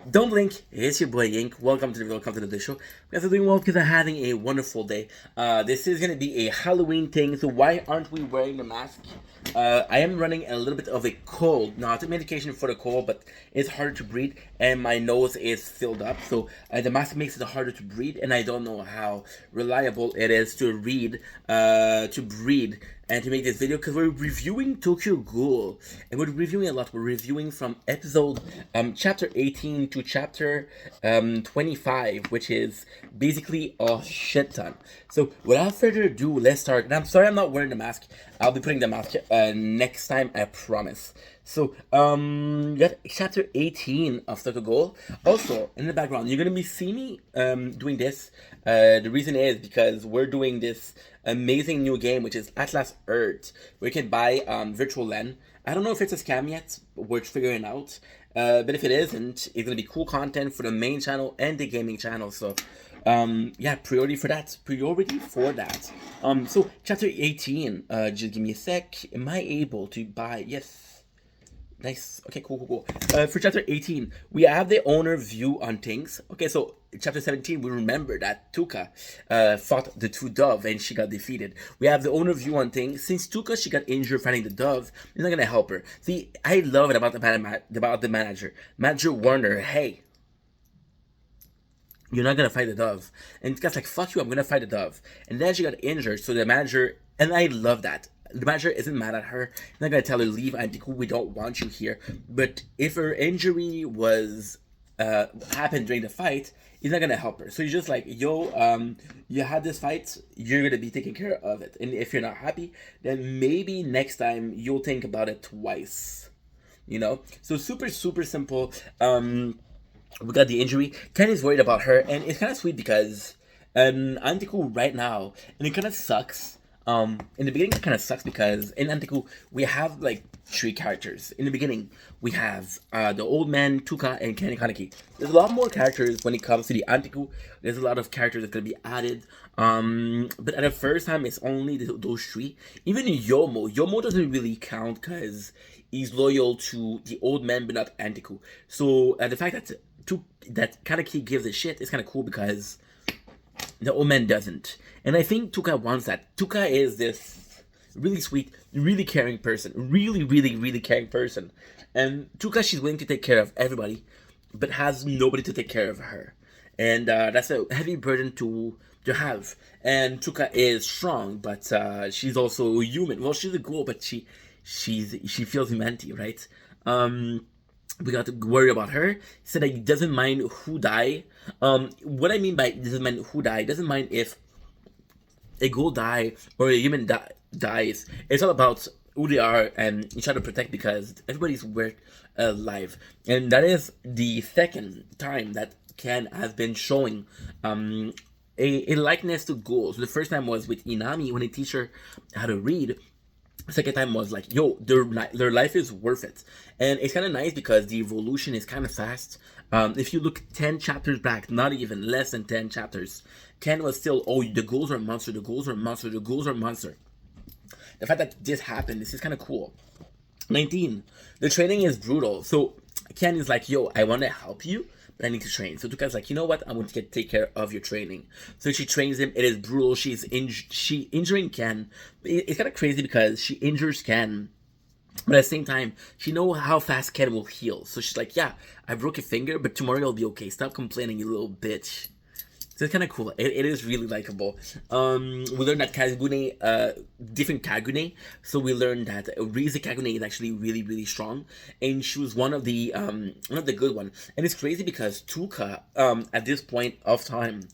Don't blink, it's your boy Ink. Welcome to the show. You guys are doing well because I'm having a wonderful day. This is gonna be a Halloween thing, so why aren't we wearing the mask? I am running a little bit of a cold. Now, I took medication for the cold, but it's harder to breathe, and my nose is filled up. So the mask makes it harder to breathe, and I don't know how reliable it is to breathe, and to make this video because we're reviewing Tokyo Ghoul, and we're reviewing a lot. We're reviewing from episode chapter 18 to chapter 25, which is basically a shit ton. So without further ado, let's start. And I'm sorry I'm not wearing the mask. I'll be putting the mask next time, I promise. So, you got chapter 18 of Tokyo Ghoul. Also, in the background, you're gonna be see me doing this. The reason is because we're doing this amazing new game, which is Atlas Earth, where you can buy virtual land. I don't know if it's a scam yet, but we're figuring it out. But if it isn't, it's gonna be cool content for the main channel and the gaming channel. So, yeah, priority for that. Priority for that. So chapter 18. Just give me a sec. Am I able to buy? Yes. Nice. Okay, cool. For chapter 18, we have the owner view on things. Okay, so chapter 17, we remember that Tuka fought the two dove and she got defeated. We have the owner view on things. Since Tuka, she got injured fighting the dove, it's not gonna help her. See, I love it about the manager. Manager warned her, hey, you're not gonna fight the dove. And Tuka's like, fuck you, I'm gonna fight the dove. And then she got injured, so the manager, and I love that. The manager isn't mad at her. He's not gonna tell her leave, Auntie Cool, we don't want you here. But if her injury was happened during the fight, he's not gonna help her. So he's just like, yo, you had this fight, you're gonna be taking care of it. And if you're not happy, then maybe next time you'll think about it twice. So super simple. We got the injury. Ken is worried about her, and it's kind of sweet because Antiku right now, and it kind of sucks. In the beginning, it kind of sucks because in Antiku we have like three characters. In the beginning, we have the old man Tuka and Ken Kaneki. There's a lot more characters when it comes to the Antiku. There's a lot of characters that's gonna be added. But at the first time, it's only those three. Even Yomo. Yomo doesn't really count because he's loyal to the old man, but not Antiku. So the fact that Kaneki gives a shit is kind of cool because the old man doesn't. And I think Tuka wants that. Tuka is this really sweet, really caring person. Really caring person. And Tuka, she's willing to take care of everybody, but has nobody to take care of her. And that's a heavy burden to have. And Tuka is strong, but she's also human. Well, she's a ghoul, but she feels humanity, right? We got to worry about her. He said that he doesn't mind who die. What I mean by doesn't mind who die, doesn't mind if a ghoul die or a human dies. It's all about who they are and you try to protect because everybody's worth alive. And that is the second time that Ken has been showing a likeness to ghouls. The first time was with Inami when he teach her how to read. Second time was like, yo, their life is worth it. And it's kind of nice because the evolution is kind of fast. If you look 10 chapters back, not even less than 10 chapters, Ken was still, oh, the ghouls are a monster, the ghouls are a monster, the ghouls are a monster. The fact that this happened, this is kind of cool. 19, the training is brutal. So Ken is like, yo, I want to help you, but I need to train. So Tuka's like, you know what? I'm going to take care of your training. So she trains him. It is brutal. She injuring Ken. It's kind of crazy because she injures Ken, but at the same time, she know how fast Ken will heal. So she's like, yeah, I broke a finger, but tomorrow you'll be okay. Stop complaining, you little bitch. So it's kind of cool. It is really likable. We learned that Kagune, different Kagune. So we learned that Rize Kagune is actually really strong, and she was one of the good one. And it's crazy because Tuka, at this point of time,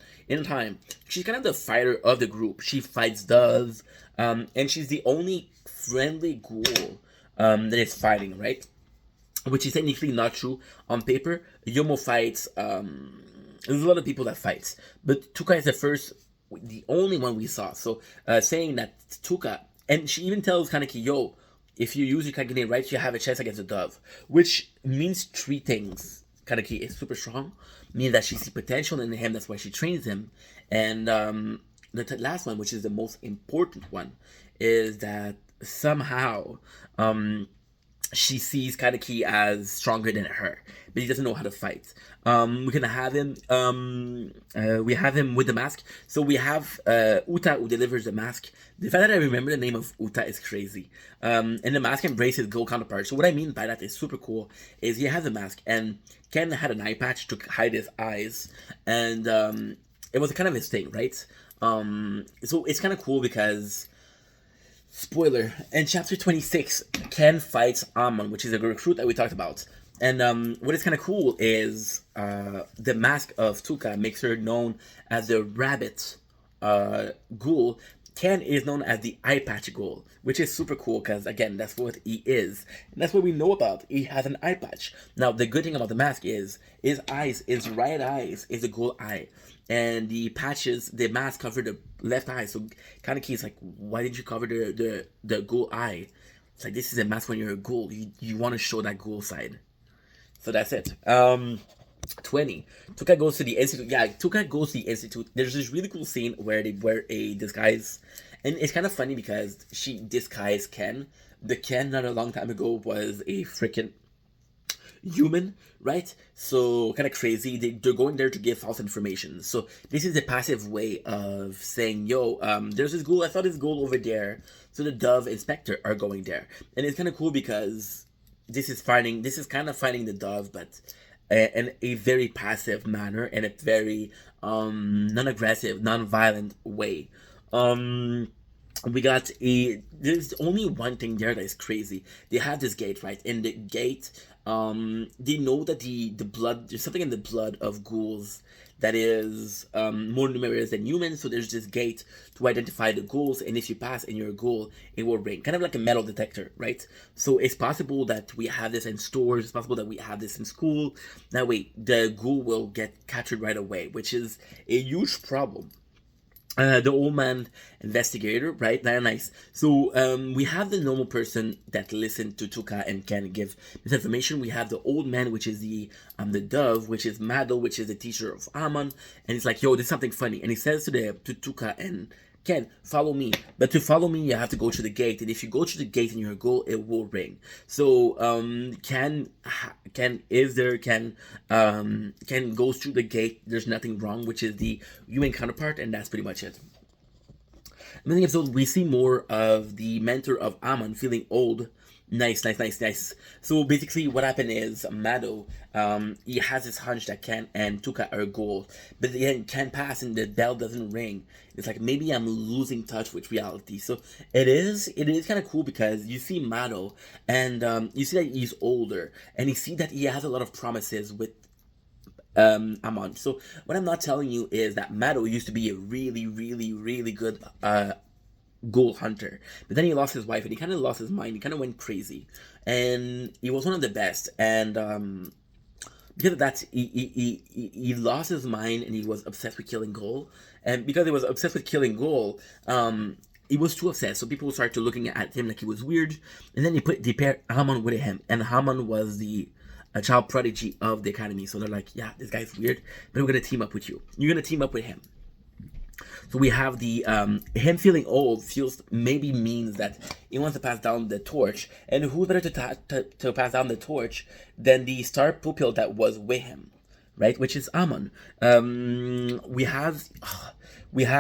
she's kind of the fighter of the group. She fights doves, and she's the only friendly ghoul that is fighting, right? Which is technically not true on paper. Yomo fights. There's a lot of people that fights, but Tuka is the only one we saw. So saying that Tuka, and she even tells Kaneki, yo, if you use your Kagane right, you have a chance against a dove, which means three things. Kaneki is super strong, means that she sees potential in him, that's why she trains him. And the last one, which is the most important one, is that somehow she sees Kaneki as stronger than her, but he doesn't know how to fight. We're gonna have him. We have him with the mask. So we have Uta who delivers the mask. The fact that I remember the name of Uta is crazy. And the mask embraces his gold counterpart. So what I mean by that is super cool. Is he has a mask and Ken had an eye patch to hide his eyes, and it was kind of his thing, right? So it's kind of cool because spoiler, in chapter 26, Ken fights Amon, which is a recruit that we talked about. And what is kind of cool is the mask of Tuka makes her known as the rabbit ghoul. Ken is known as the eye patch ghoul, which is super cool because, again, that's what he is. And that's what we know about. He has an eye patch. Now, the good thing about the mask is his eyes, his right eyes, is a ghoul eye. And the patches, the mask covered the left eye. So Kaneki is like, why did you cover the ghoul eye? It's like, this is a mask when you're a ghoul. You want to show that ghoul side. So that's it. 20. Tuka goes to the institute. Yeah, Tuka goes to the institute. There's this really cool scene where they wear a disguise. And it's kind of funny because she disguised Ken. The Ken not a long time ago was a freaking human, right? So kind of crazy. They're going there to give false information. So this is a passive way of saying, yo, there's this ghoul. I saw this ghoul over there. So the Dove Inspector are going there. And it's kind of cool because this is kind of finding the Dove, but in a very passive manner and a very non-aggressive, non-violent way. We got there's only one thing there that is crazy. They have this gate, right? And the gate, they know that the blood, there's something in the blood of ghouls that is more numerous than humans. So there's this gate to identify the ghouls, and if you pass and you're a ghoul, it will ring, kind of like a metal detector, right? So it's possible that we have this in stores. It's possible that we have this in school. That way, the ghoul will get captured right away, which is a huge problem. The old man investigator, right? Nice. So we have the normal person that listened to Tuka and can give this information. We have the old man, which is the dove, which is Mado, which is the teacher of Amon, and he's like, "Yo, there's something funny," and he says to Tuka and Ken, follow me. But to follow me, you have to go to the gate. And if you go to the gate and you're a ghoul, it will ring. So Ken goes through the gate. There's nothing wrong, which is the human counterpart, and that's pretty much it. In the episode, we see more of the mentor of Amon feeling old. Nice. So basically, what happened is Mado, he has this hunch that Ken and Tuka are gold, but then Ken pass and the bell doesn't ring. It's like maybe I'm losing touch with reality. So it is kind of cool because you see Mado, and you see that he's older, and you see that he has a lot of promises with Amon. So what I'm not telling you is that Mado used to be a really good ghoul hunter, but then he lost his wife and he kind of lost his mind. He kind of went crazy, and he was one of the best. And because of that, he lost his mind and he was obsessed with killing ghoul. And because he was obsessed with killing ghoul, he was too obsessed. So people started looking at him like he was weird. And then they paired Haman with him, and Haman was the a child prodigy of the academy. So they're like, yeah, this guy's weird, but we're gonna team up with you. You're gonna team up with him. So we have the him feeling old feels maybe means that he wants to pass down the torch, and who better to pass down the torch than the star pupil that was with him, right? Which is Amon. We have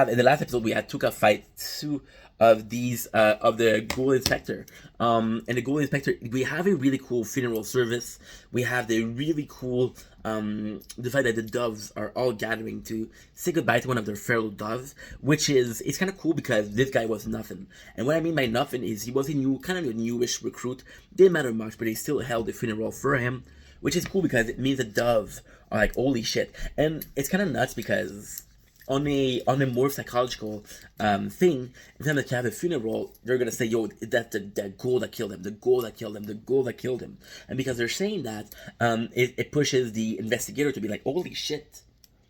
in the last episode we had Tuka fight two of these of the ghoul inspector. And the ghoul inspector, we have a really cool funeral service. We have the really cool the fact that the doves are all gathering to say goodbye to one of their fellow doves, which is it's kind of cool because this guy was nothing. And what I mean by nothing is he was a kind of a newish recruit. Didn't matter much, but they still held the funeral for him, which is cool because it means the doves are like holy shit. And it's kind of nuts because on a more psychological thing, every time that you have a funeral, they're gonna say, "Yo, that's the ghoul that killed him, the ghoul that killed him, the ghoul that killed him," and because they're saying that, it pushes the investigator to be like, "Holy shit,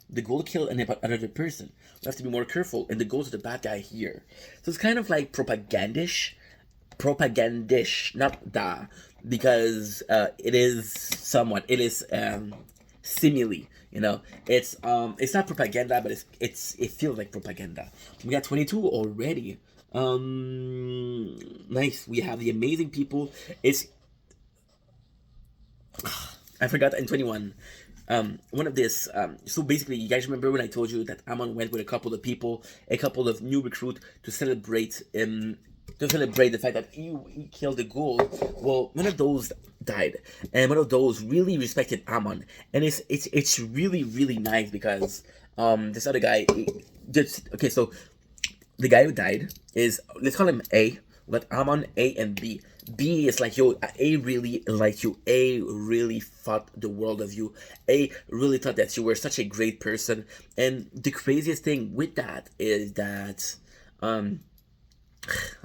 the ghoul killed another person. We have to be more careful." And the ghoul's the bad guy here, so it's kind of like propagandish, not da, because it is somewhat it is simile. You know, it's not propaganda, but it feels like propaganda. We got 22 already. Nice. We have the amazing people. I forgot in 21. One of this. So basically, you guys remember when I told you that Amon went with a couple of people, a couple of new recruit to celebrate the fact that he killed the ghoul. Well, one of those died, and one of those really respected Amon, and it's really really nice because this other guy just okay. So the guy who died is, let's call him A. We got Amon, A, and B. B is like, yo, A really liked you. A really thought the world of you. A really thought that you were such a great person. And the craziest thing with that is that, how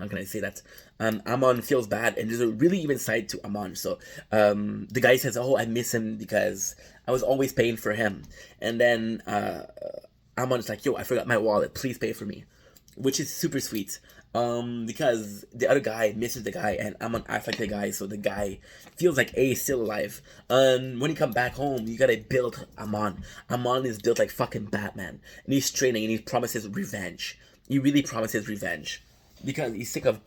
can I say that? Amon feels bad, and there's a really even side to Amon. So, the guy says, "Oh, I miss him because I was always paying for him." And then Amon's like, "Yo, I forgot my wallet. Please pay for me," which is super sweet. Because the other guy misses the guy, and Amon acts like the guy, so the guy feels like A is still alive. When he come back home, you gotta build Amon. Amon is built like fucking Batman, and he's training, and he promises revenge. He really promises revenge because he's sick of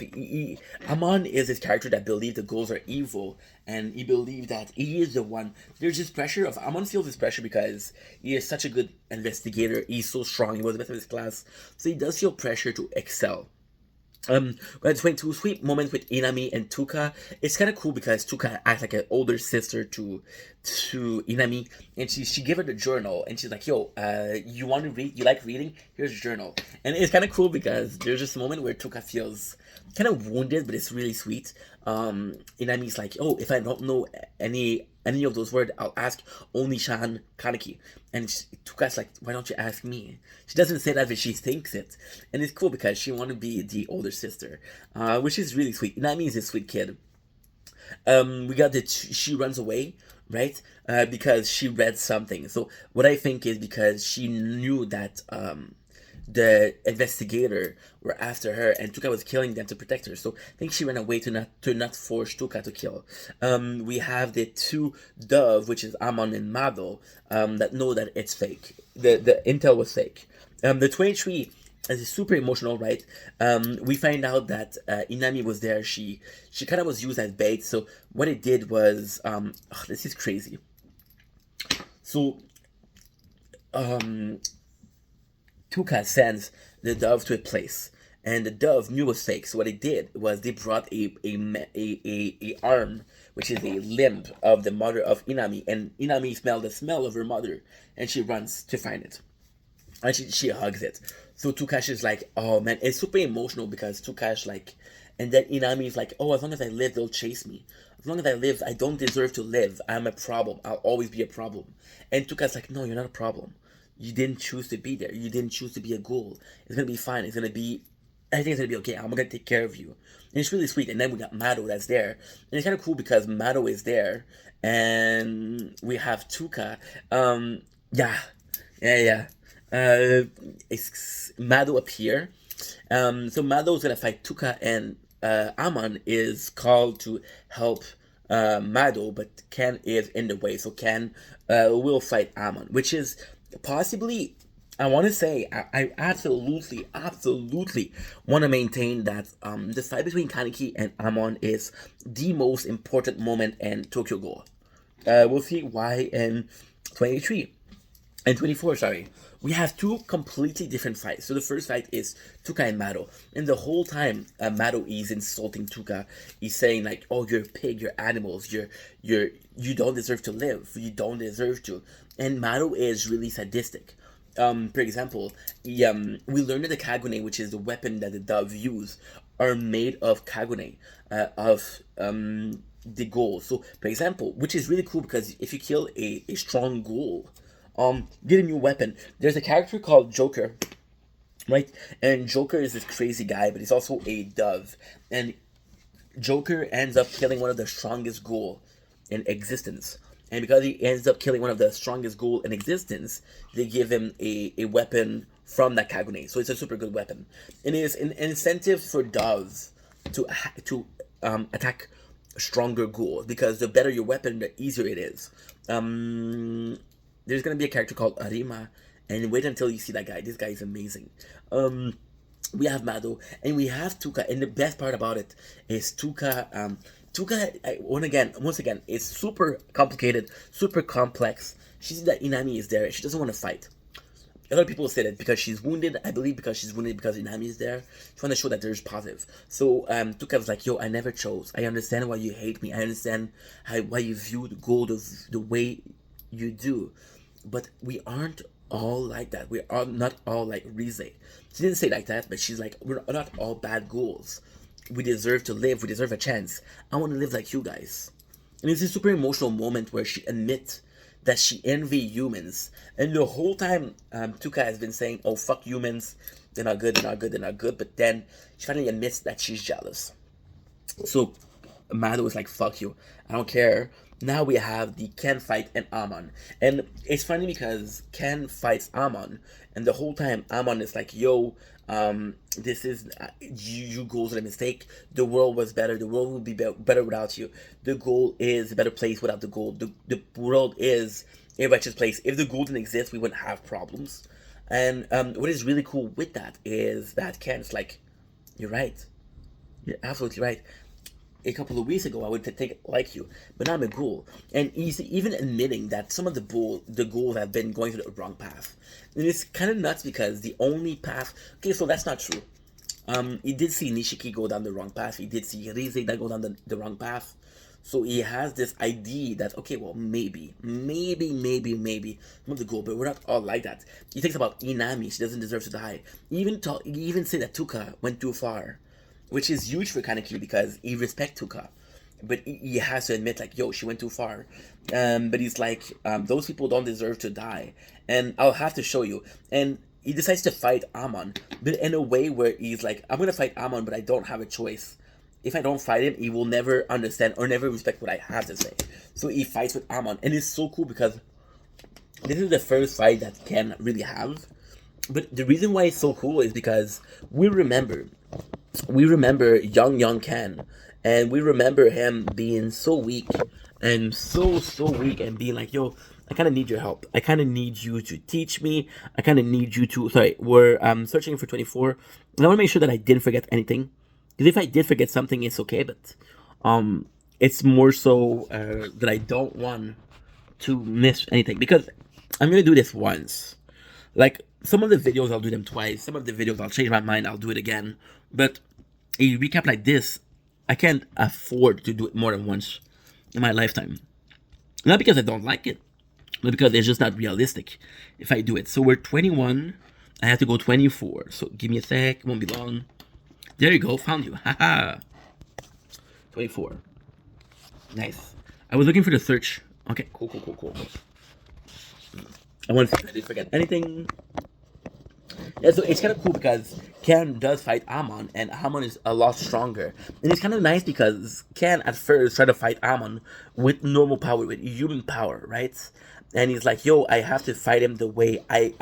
Amon is this character that believes the ghouls are evil, and he believes that he is the one. There's this pressure of Amon feels this pressure because he is such a good investigator. He's so strong. He was the best of his class, so he does feel pressure to excel. We had 22 sweet moments with Inami and Tuka. It's kind of cool because Tuka acts like an older sister to Inami, and she gave her the journal, and she's like, "Yo, you want to read? You like reading? Here's a journal." And it's kind of cool because there's just a moment where Tuka feels kind of wounded, but it's really sweet. Inami's like, "Oh, if I don't know any of those words, I'll ask only Shan Kaneki." And Tuka's like, "Why don't you ask me?" She doesn't say that, but she thinks it. And it's cool because she want to be the older sister, which is really sweet. Inami is a sweet kid. We got that she runs away, right? Because she read something. So what I think is because she knew that the investigator were after her, and Tuka was killing them to protect her. So I think she ran away to not force Tuka to kill. We have the two dove, which is Amon and Mado, that know that it's fake. The intel was fake. The 23 is super emotional, right? We find out that Inami was there. She kind of was used as bait. So what it did was, this is crazy. So Tuka sends the dove to a place, and the dove knew it was fake. So what they did was they brought a arm, which is a limb of the mother of Inami, and Inami smelled the smell of her mother, and she runs to find it, and she hugs it. So Tukash is like, oh man, it's super emotional because Tukash like, and then Inami is like, oh, as long as I live, they'll chase me. As long as I live, I don't deserve to live. I'm a problem. I'll always be a problem. And Tuka's like, no, you're not a problem. You didn't choose to be there. You didn't choose to be a ghoul. It's gonna be fine. It's gonna be, everything's gonna be okay. I'm gonna take care of you. And it's really sweet. And then we got Mado that's there, and it's kind of cool because Mado is there, and we have Tuka. Yeah, yeah. It's Mado up here. So Mado is gonna fight Tuka, and Amon is called to help Mado, but Ken is in the way. So Ken will fight Amon, which is possibly, I want to say, I absolutely want to maintain that the fight between Kaneki and Amon is the most important moment in Tokyo Ghoul. We'll see why in 23 and 24, sorry. We have two completely different fights. So the first fight is Tuka and Mado. And the whole time, Mado is insulting Tuka. He's saying like, oh, you're a pig, you're animals, you don't deserve to live. You don't deserve to. And Mado is really sadistic. For example, we learned that the Kagune, which is the weapon that the dove use, are made of Kagune, of the ghoul. So, for example, which is really cool because if you kill a strong ghoul, get a new weapon. There's a character called Joker, right? And Joker is this crazy guy, but he's also a dove. And Joker ends up killing one of the strongest ghoul in existence. And because he ends up killing one of the strongest ghoul in existence, they give him a weapon from that Kagune. So it's a super good weapon. And it is an incentive for doves to attack stronger ghouls, because the better your weapon, the easier it is. There's gonna be a character called Arima, and wait until you see that guy. This guy is amazing. We have Mado, and we have Tuka, and the best part about it is Tuka Tuka, once again, it's super complicated, super complex. She sees that Inami is there. She doesn't want to fight. A lot of people say that because she's wounded. I believe because she's wounded because Inami is there. She want to show that there's positive. So Tuka was like, "Yo, I never chose. I understand why you hate me. I understand why you view the gold of the way you do, but we aren't all like that. We are not all like Rize." She didn't say like that, but she's like, "We're not all bad ghouls. We deserve to live. We deserve a chance. I want to live like you guys." And it's a super emotional moment where she admits that she envy humans. And the whole time, Tuka has been saying, "Oh, fuck humans. They're not good. They're not good. They're not good." But then she finally admits that she's jealous. So Mado was like, "Fuck you. I don't care." Now we have the Ken fight and Amon. And it's funny because Ken fights Amon, and the whole time Amon is like, "Yo, this is you goals are a mistake. The world was better. The world would be, better without you. The goal is a better place without the goal. The world is a righteous place. If the goal didn't exist, we wouldn't have problems." And what is really cool with that is that Ken's like, "You're right. You're absolutely right. A couple of weeks ago, I would think like you, but now I'm a ghoul." And he's even admitting that some of the ghouls have been going to the wrong path. And it's kind of nuts because the only path. Okay, so that's not true. He did see Nishiki go down the wrong path. He did see Rize that go down the wrong path. So he has this idea that, okay, well, maybe some of the goal, but we're not all like that. He thinks about Inami. She doesn't deserve to die. He even said that Tuka went too far, which is huge for Kaneki because he respects Tuka, but he has to admit like, "Yo, she went too far." But he's like, "Those people don't deserve to die," and I'll have to show you. And he decides to fight Amon, but in a way where he's like, "I'm gonna fight Amon, but I don't have a choice. If I don't fight him, he will never understand or never respect what I have to say." So he fights with Amon, and it's so cool because this is the first fight that Ken really have. But the reason why it's so cool is because we remember young Ken, and we remember him being so weak and so weak, and being like, "Yo, I kind of need your help. I kind of need you to teach me. I kind of need you to." Sorry, we're searching for 24, and I want to make sure that I didn't forget anything. Because if I did forget something, it's okay, but it's more so that I don't want to miss anything because I'm gonna do this once. Like some of the videos, I'll do them twice. Some of the videos, I'll change my mind. I'll do it again. But a recap like this, I can't afford to do it more than once in my lifetime. Not because I don't like it, but because it's just not realistic if I do it. So we're 21. I have to go 24. So give me a sec. It won't be long. There you go. Found you. Haha. 24. Nice. I was looking for the search. Okay. Cool. I want to see if I didn't forget anything. Yeah, so it's kind of cool because Ken does fight Amon, and Amon is a lot stronger. And it's kind of nice because Ken at first tried to fight Amon with normal power, with human power, right? And he's like, "Yo, I have to fight him the way I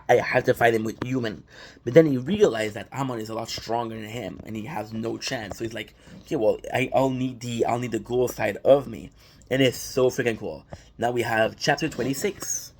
have to fight him with human." But then he realized that Amon is a lot stronger than him, and he has no chance. So he's like, "Okay, well, I'll need the ghoul side of me," and it's so freaking cool. Now we have chapter 26.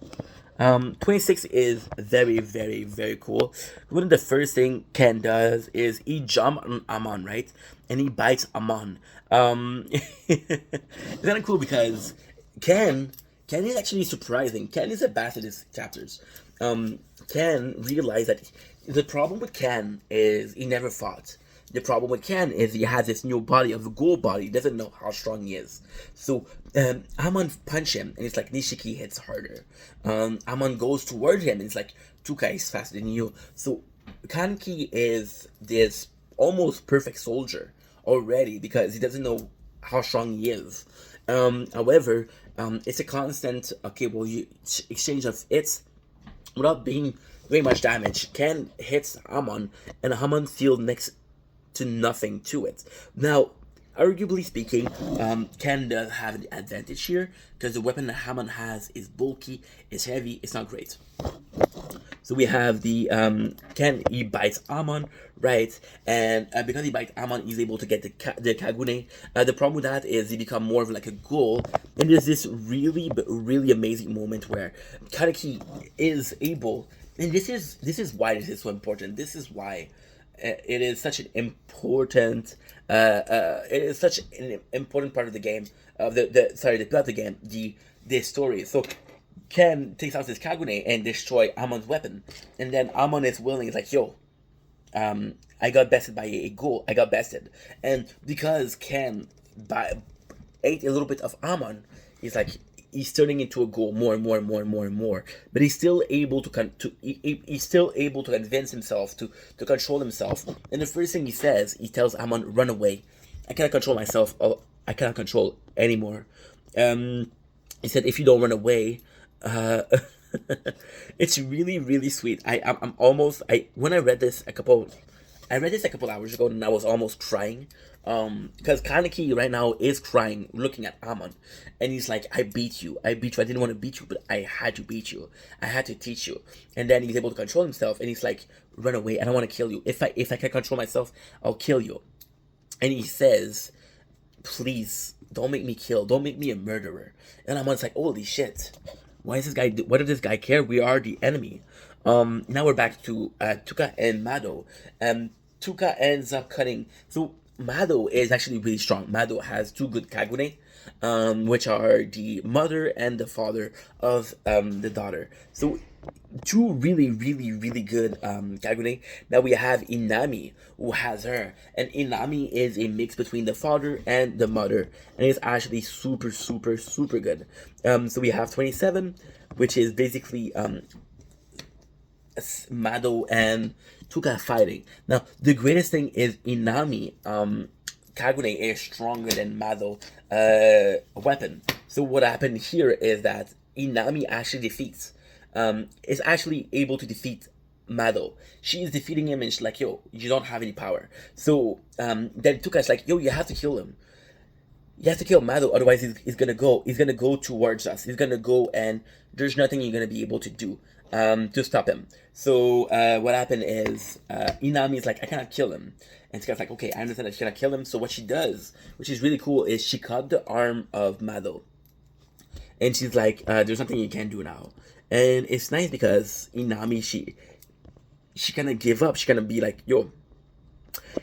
26 is very cool. One of the first thing Ken does is he jump on Amon, right? And he bites Amon. It's kind of cool because Ken is actually surprising. Ken is a bad at his chapters. Ken realized that the problem with Ken is he never fought. The problem with Ken is he has this new body of a ghoul body. He doesn't know how strong he is. So Amon punch him, and it's like Nishiki hits harder. Amon goes toward him, and it's like Tuka is faster than you. So Kanki is this almost perfect soldier already because he doesn't know how strong he is. However, it's a constant exchange of hits without being very much damage. Ken hits Amon, and Amon feels next to nothing to it. Now, arguably speaking, Ken does have the advantage here because the weapon that Hammond has is bulky, is heavy, it's not great. So we have the Ken, he bites Amon, right? And because he bites Amon, he's able to get the Kagune. The problem with that is he become more of like a ghoul, and there's this really amazing moment where Kaneki is able, and this is why this is so important. This is why it is such an important it is such an important part of the game of the sorry the plot of the game, the story. So Ken takes out his Kagune and destroy Amon's weapon, and then Amon is willing. He's like, "Yo, I got bested by a ghoul. I got bested," and because Ken ate a little bit of Amon, he's like he's turning into a ghoul more and more and more and more and more. But he's still able he's still able to convince himself to control himself. And the first thing he says, he tells Amon, "Run away. I cannot control myself. I cannot control anymore." He said, "If you don't run away." Uh, it's really really sweet. I'm almost when I read this a couple hours ago, and I was almost crying. Because Kaneki right now is crying, looking at Amon, and he's like, "I beat you. I beat you. I didn't want to beat you, but I had to beat you. I had to teach you." And then he's able to control himself, and he's like, "Run away. I don't want to kill you. If I can control myself, I'll kill you." And he says, "Please don't make me kill. Don't make me a murderer." And Amon's like, "Holy shit! Why is this guy? What does this guy care? We are the enemy." Now we're back to Tuka and Mado. Tuka ends up cutting. So Mado is actually really strong. Mado has two good Kagune, which are the mother and the father of the daughter. So two really, really, really good Kagune. Now we have Inami, who has her. And Inami is a mix between the father and the mother. And it's actually super, super, super good. So we have 27, which is basically Mado and Tuka fighting. Now, the greatest thing is Inami, Kagune is stronger than Mado weapon. So what happened here is that Inami actually is actually able to defeat Mado. She is defeating him and she's like, "Yo, you don't have any power." So then Tuka's like, "Yo, you have to kill him. You have to kill Mado, otherwise he's gonna go towards us. He's gonna go and there's nothing you're gonna be able to do to stop him." So what happened is Inami is like, "I cannot kill him." And Tuka's like, "Okay, I understand that she cannot kill him." So what she does, which is really cool, is she cut the arm of Mado. And she's like, "There's nothing you can do now." And it's nice because Inami, she kind of give up. She kind of be like, "Yo,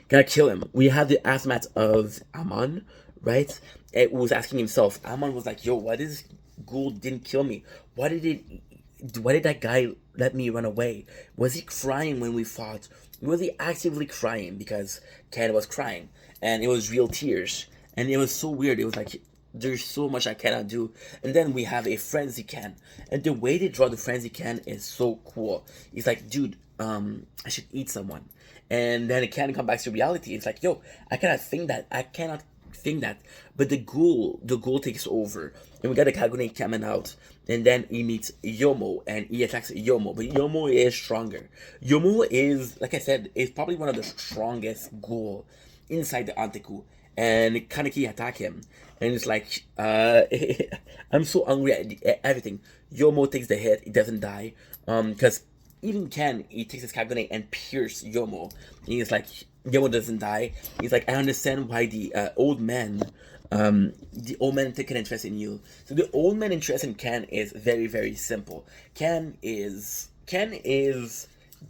gotta kill him." We have the aftermath of Amon, right? It was asking himself. Amon was like, "Yo, why this ghoul didn't kill me? Why did that guy let me run away? Was he crying when we fought? Was he actively crying because Ken was crying? And it was real tears. And it was so weird. It was like, there's so much I cannot do." And then we have a frenzy Ken. And the way they draw the frenzy Ken is so cool. He's like, "Dude, I should eat someone." And then it can come back to reality. It's like, "Yo, I cannot think that. I cannot think that." But the ghoul takes over. And we got a Kagune coming out. And then he meets Yomo and he attacks Yomo. But Yomo is stronger. Yomo is, like I said, is probably one of the strongest ghoul inside the Anteku. And Kaneki attack him. And it's like, I'm so angry at everything. Yomo takes the hit. He doesn't die. Because even Ken, he takes his Kagune and pierce Yomo. And he's like, Yomo doesn't die. He's like, "I understand why the old man take an interest in you." So the old man interest in Ken is very, very simple. Ken is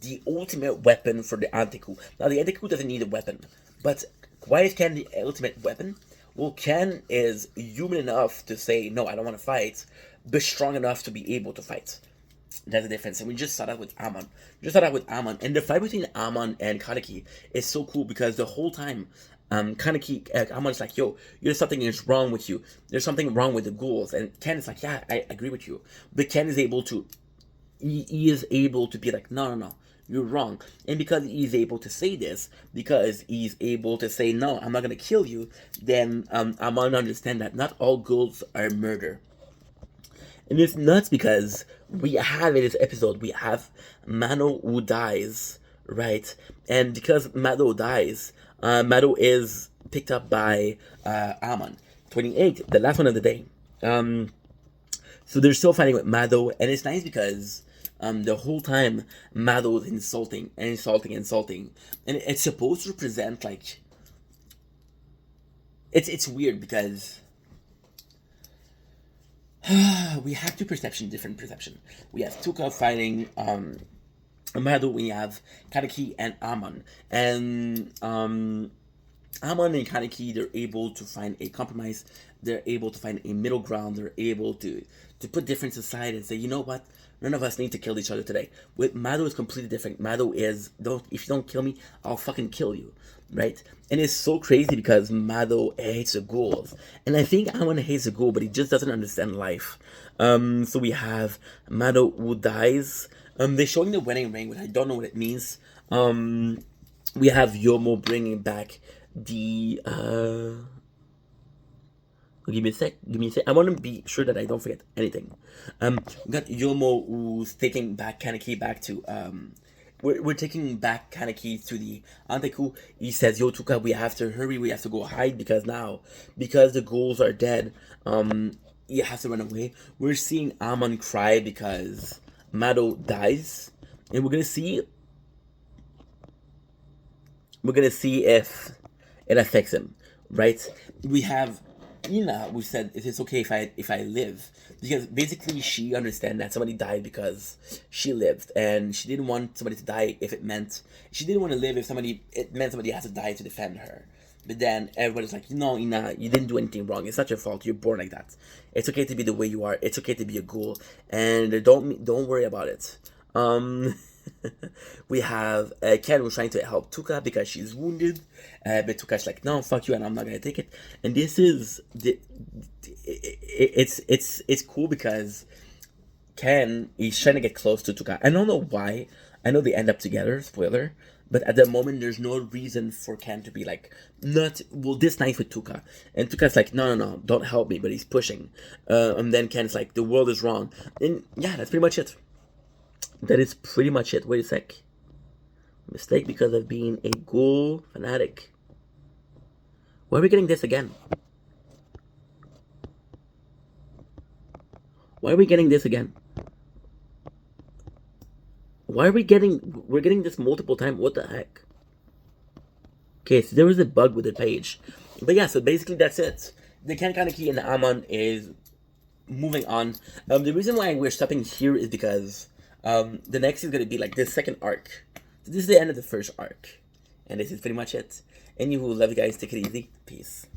the ultimate weapon for the Anteku. Now the Anteku doesn't need a weapon, but why is Ken the ultimate weapon? Well, Ken is human enough to say, "No, I don't want to fight," but strong enough to be able to fight. That's the difference. And we just saw that with Amon. And the fight between Amon and Kaneki is so cool because the whole time, Kaneki, Amon's like, "Yo, there's something is wrong with you. There's something wrong with the ghouls." And Ken is like, "Yeah, I agree with you." But Ken is able to, he is able to be like, "No, no, no, you're wrong." And because he's able to say this, because he's able to say, "No, I'm not going to kill you," then Amon understand that not all ghouls are murder. And it's nuts because we have in this episode, we have Mano who dies, right? And because Mado dies, Mado is picked up by Amon. 28, the last one of the day. So they're still fighting with Mado, and it's nice because the whole time Mado is insulting and insulting and insulting. And it's supposed to represent, like, it's weird because we have different perception. We have Tuka fighting Mado, we have Kaneki and Amon. And Amon and Kaneki, they're able to find a compromise. They're able to find a middle ground. They're able to put difference aside and say, you know what? None of us need to kill each other today. With Mado is completely different. Mado is, don't, if you don't kill me, I'll fucking kill you, right? And it's so crazy because Mado hates the ghouls, and I think Amon hates the ghoul, but he just doesn't understand life. So we have Mado who dies. They're showing the wedding ring, but I don't know what it means. We have Yomo bringing back the give me a sec. Give me a sec. I want to be sure that I don't forget anything. We got Yomo who's taking back Kaneki back to we're taking back Kaneki to the Anteku. He says, "Yo, Tuka, we have to hurry. We have to go hide because the ghouls are dead. He has to run away." We're seeing Amon cry because Mado dies, and we're gonna see if it affects him, right? We have Ina, who said it is okay if I live, because basically she understands that somebody died because she lived, and she didn't want somebody to die if it meant she didn't want to live if it meant somebody has to die to defend her. But then everybody's like, no, Ina, you didn't do anything wrong. It's not your fault. You're born like that. It's okay to be the way you are. It's okay to be a ghoul, and don't worry about it. Um, we have Ken who's trying to help Tuka because she's wounded, but Tuka's like, no, fuck you, and I'm not gonna take it. And this is it's cool because Ken is trying to get close to Tuka. I don't know why. I know they end up together. Spoiler. But at the moment, there's no reason for Ken to be like, not, well, this nice with Tuka. And Tuka's like, no, no, no, don't help me, but he's pushing. And then Ken's like, the world is wrong. And yeah, that's pretty much it. That is pretty much it. Wait a sec. Mistake because of being a ghoul fanatic. Why are we getting this again? Why are we getting this again? We're getting this multiple times? What the heck? Okay, so there was a bug with the page. But yeah, so basically that's it. The Kaneki and the Amon is moving on. The reason why we're stopping here is because the next is going to be like the second arc. So this is the end of the first arc. And this is pretty much it. And you who love you guys, take it easy. Peace.